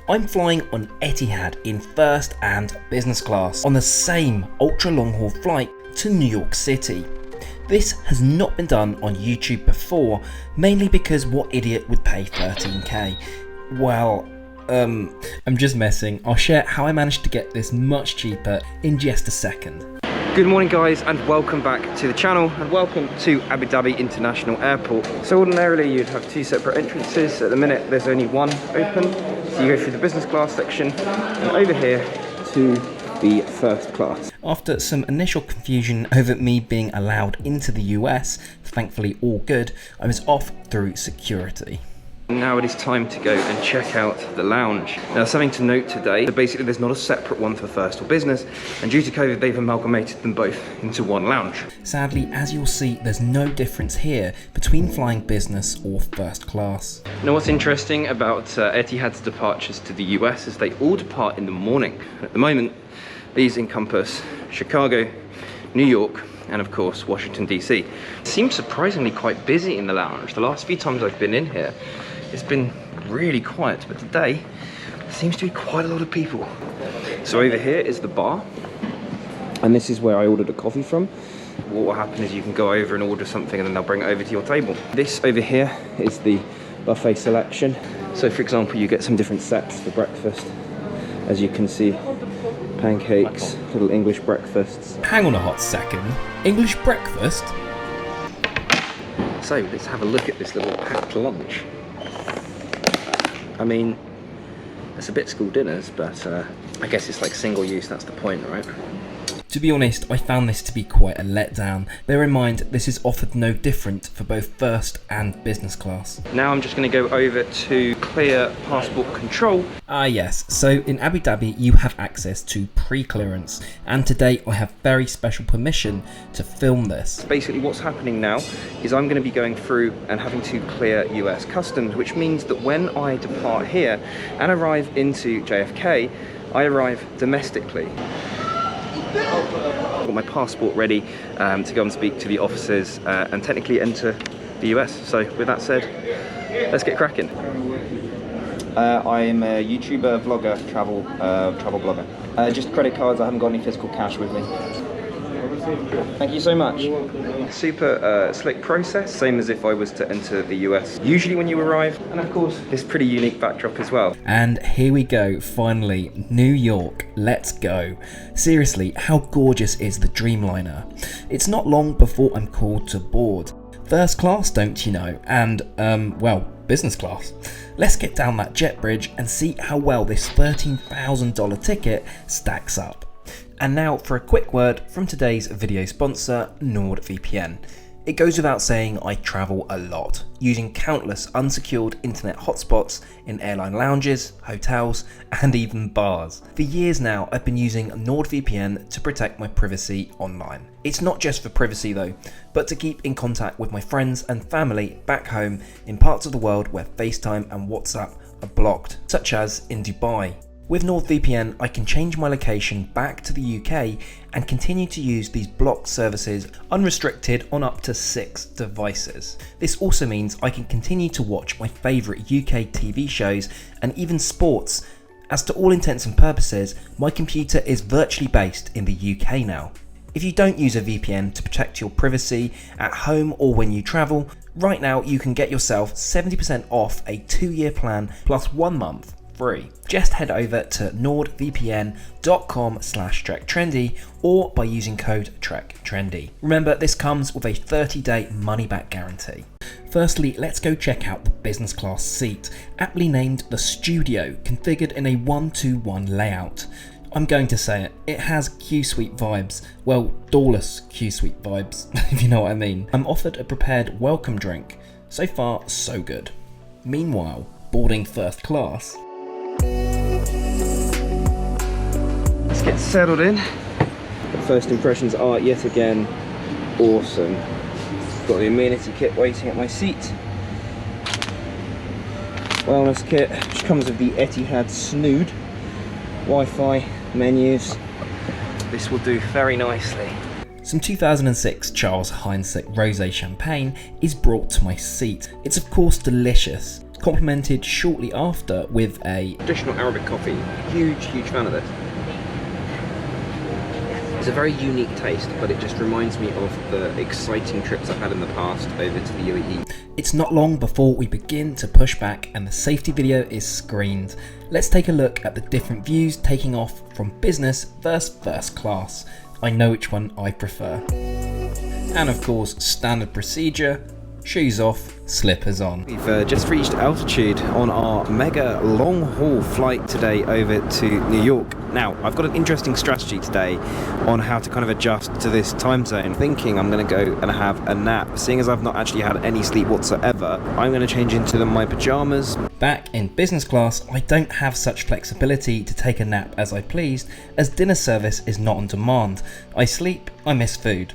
I'm flying on Etihad in first and business class on the same ultra long haul flight to New York City. This has not been done on YouTube before, mainly because what idiot would pay 13k? Well, I'm just messing. I'll share how I managed to get this much cheaper in just a second. Good morning guys, and welcome back to the channel, and welcome to Abu Dhabi International Airport. So ordinarily you'd have two separate entrances. At the minute there's only one open, so you go through the business class section and over here to the first class. After some initial confusion over me being allowed into the US, thankfully all good, I was off through security. Now it is time to go and check out the lounge. Now something to note today, basically there's not a separate one for first or business, and due to COVID they've amalgamated them both into one lounge. Sadly, as you'll see, there's no difference here between flying business or first class. Now what's interesting about Etihad's departures to the US is they all depart in the morning. At the moment these encompass Chicago, New York, and of course Washington DC. It seems surprisingly quite busy in the lounge. The last few times I've been in here it's been really quiet, but today there seems to be quite a lot of people. So over here is the bar, and this is where I ordered a coffee from. What will happen is you can go over and order something and then they'll bring it over to your table. This over here is the buffet selection. So for example, you get some different sets for breakfast. As you can see, pancakes, little English breakfasts. Hang on a hot second, English breakfast? So let's have a look at this little packed lunch. I mean, it's a bit school dinners, but I guess it's like single use, that's the point, right? To be honest, I found this to be quite a letdown. Bear in mind, this is offered no different for both first and business class. Now I'm just going to go over to clear passport control. Ah yes, so in Abu Dhabi you have access to pre-clearance, and today I have very special permission to film this. Basically what's happening now is I'm going to be going through and having to clear US customs, which means that when I depart here and arrive into JFK, I arrive domestically. I've got my passport ready to go and speak to the officers and technically enter the US. So with that said, let's get cracking. I'm a YouTuber, vlogger, travel blogger. Just credit cards, I haven't got any physical cash with me. Thank you so much. Super slick process, same as if I was to enter the US. Usually when you arrive, and of course this pretty unique backdrop as well. And here we go, finally, New York, let's go. Seriously, how gorgeous is the Dreamliner? It's not long before I'm called to board. First class, don't you know, and well, business class. Let's get down that jet bridge and see how well this $13,000 ticket stacks up. And now for a quick word from today's video sponsor, NordVPN. It goes without saying I travel a lot, using countless unsecured internet hotspots in airline lounges, hotels, and even bars. For years now, I've been using NordVPN to protect my privacy online. It's not just for privacy though, but to keep in contact with my friends and family back home in parts of the world where FaceTime and WhatsApp are blocked, such as in Dubai. With NordVPN, I can change my location back to the UK and continue to use these blocked services unrestricted on up to 6 devices. This also means I can continue to watch my favourite UK TV shows and even sports, as to all intents and purposes, my computer is virtually based in the UK now. If you don't use a VPN to protect your privacy at home or when you travel, right now you can get yourself 70% off a 2-year plan plus 1 month free. Just head over to nordvpn.com/trektrendy or by using code TREKTRENDY. Remember, this comes with a 30-day money-back guarantee. Firstly, let's go check out the business class seat, aptly named the Studio, configured in a 1-2-1 layout. I'm going to say it, it has Q-Suite vibes. Well, doorless Q-Suite vibes, if you know what I mean. I'm offered a prepared welcome drink. So far, so good. Meanwhile, boarding first class. Let's get settled in. The first impressions are yet again awesome. Got the amenity kit waiting at my seat. Wellness kit, which comes with the Etihad Snood. Wi-Fi, menus. This will do very nicely. Some 2006 Charles Heinsick Rosé champagne is brought to my seat. It's of course delicious, complemented shortly after with a traditional Arabic coffee. Huge fan of this. It's a very unique taste, but it just reminds me of the exciting trips I've had in the past over to the UAE. It's not long before we begin to push back and the safety video is screened. Let's take a look at the different views taking off from business versus first class. I know which one I prefer. And of course, standard procedure, shoes off, slippers on. We've just reached altitude on our mega long haul flight today over to New York. Now, I've got an interesting strategy today on how to kind of adjust to this time zone. Thinking I'm going to go and have a nap. Seeing as I've not actually had any sleep whatsoever, I'm going to change into my pajamas. Back in business class, I don't have such flexibility to take a nap as I pleased, as dinner service is not on demand. I sleep, I miss food.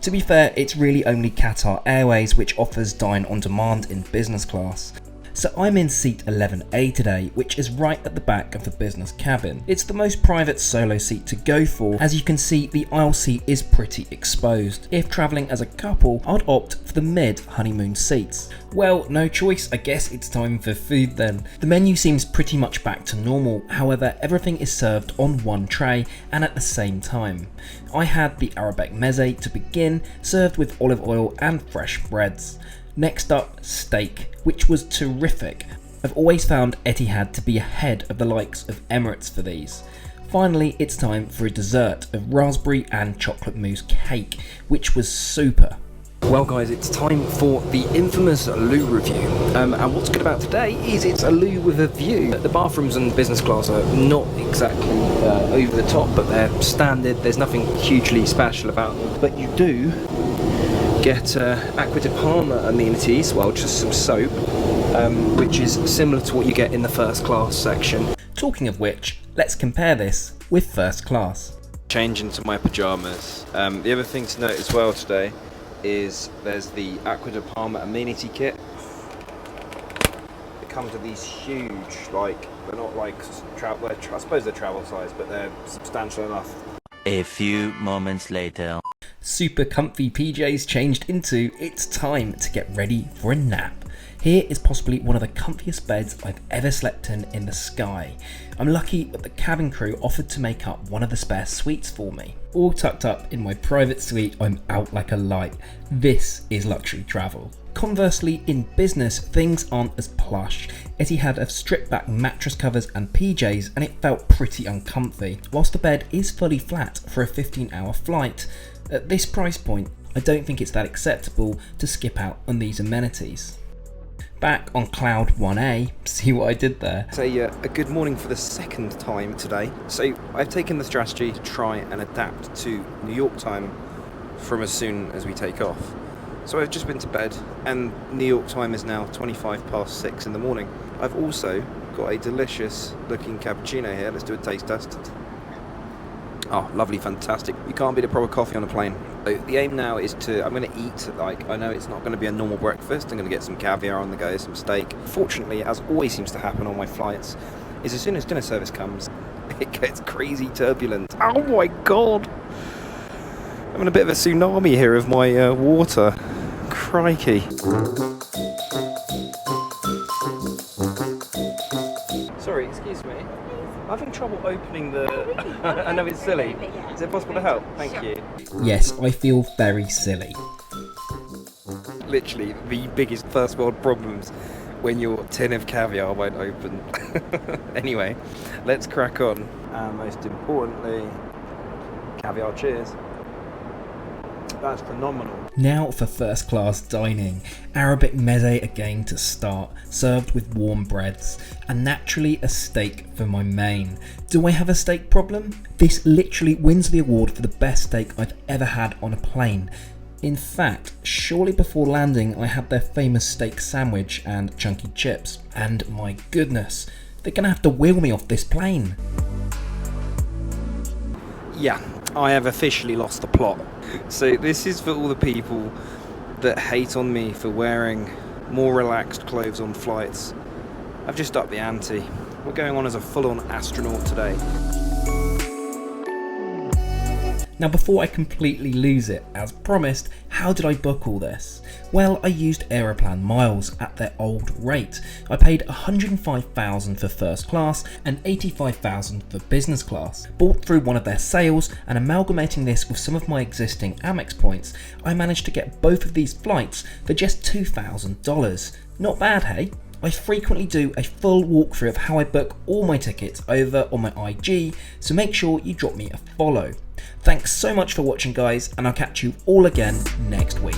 To be fair, it's really only Qatar Airways which offers dine on demand in business class. So I'm in seat 11A today, which is right at the back of the business cabin. It's the most private solo seat to go for. As you can see, the aisle seat is pretty exposed. If travelling as a couple, I'd opt for the mid honeymoon seats. Well, no choice, I guess it's time for food then. The menu seems pretty much back to normal, however everything is served on one tray and at the same time. I had the Arabic meze to begin, served with olive oil and fresh breads. Next up, steak, which was terrific. I've always found Etihad to be ahead of the likes of Emirates for these. Finally, it's time for a dessert of raspberry and chocolate mousse cake, which was super. Well guys, it's time for the infamous loo review. And what's good about today is it's a loo with a view. The bathrooms in business class are not exactly over the top, but they're standard. There's nothing hugely special about them. But you do get Aqua di Parma amenities, well, just some soap, which is similar to what you get in the first class section. Talking of which, let's compare this with first class. Change into my pajamas. The other thing to note as well today is there's the Aqua di Parma amenity kit. It comes with these huge, like, they're not like, I suppose they're travel size, but they're substantial enough. A few moments later. Super comfy PJs changed into, it's time to get ready for a nap. Here is possibly one of the comfiest beds I've ever slept in the sky. I'm lucky that the cabin crew offered to make up one of the spare suites for me. All tucked up in my private suite, I'm out like a light. This is luxury travel. Conversely, in business, things aren't as plush. Etihad have stripped back mattress covers and PJs and it felt pretty uncomfy. Whilst the bed is fully flat for a 15-hour flight, at this price point, I don't think it's that acceptable to skip out on these amenities. Back on Cloud 1A, see what I did there? Say a good morning for the second time today. So I've taken the strategy to try and adapt to New York time from as soon as we take off. So I've just been to bed and New York time is now 6:25 in the morning. I've also got a delicious looking cappuccino here. Let's do a taste test. Oh, lovely, fantastic. You can't beat a proper coffee on a plane. So the aim now is I'm going to eat, like, I know it's not going to be a normal breakfast. I'm going to get some caviar on the go, some steak. Fortunately, as always seems to happen on my flights, is as soon as dinner service comes, it gets crazy turbulent. Oh my God. I'm in a bit of a tsunami here of my water. Crikey. Sorry, excuse me. I'm having trouble opening the... I know it's silly. Is it possible to help? Thank you. Yes, I feel very silly. Literally the biggest first world problems when your tin of caviar won't open. Anyway, let's crack on. And most importantly, caviar cheers. That's phenomenal. Now for first class dining. Arabic meze again to start, served with warm breads, and naturally a steak for my main. Do I have a steak problem? This literally wins the award for the best steak I've ever had on a plane. In fact, shortly before landing I had their famous steak sandwich and chunky chips, and my goodness, they're gonna have to wheel me off this plane. Yeah, I have officially lost the plot. So this is for all the people that hate on me for wearing more relaxed clothes on flights. I've just upped the ante. We're going on as a full-on astronaut today. Now before I completely lose it, as promised, how did I book all this? Well, I used Aeroplan miles at their old rate. I paid $105,000 for first class and $85,000 for business class. Bought through one of their sales, and amalgamating this with some of my existing Amex points, I managed to get both of these flights for just $2,000. Not bad, hey? I frequently do a full walkthrough of how I book all my tickets over on my IG, so make sure you drop me a follow. Thanks so much for watching, guys, and I'll catch you all again next week.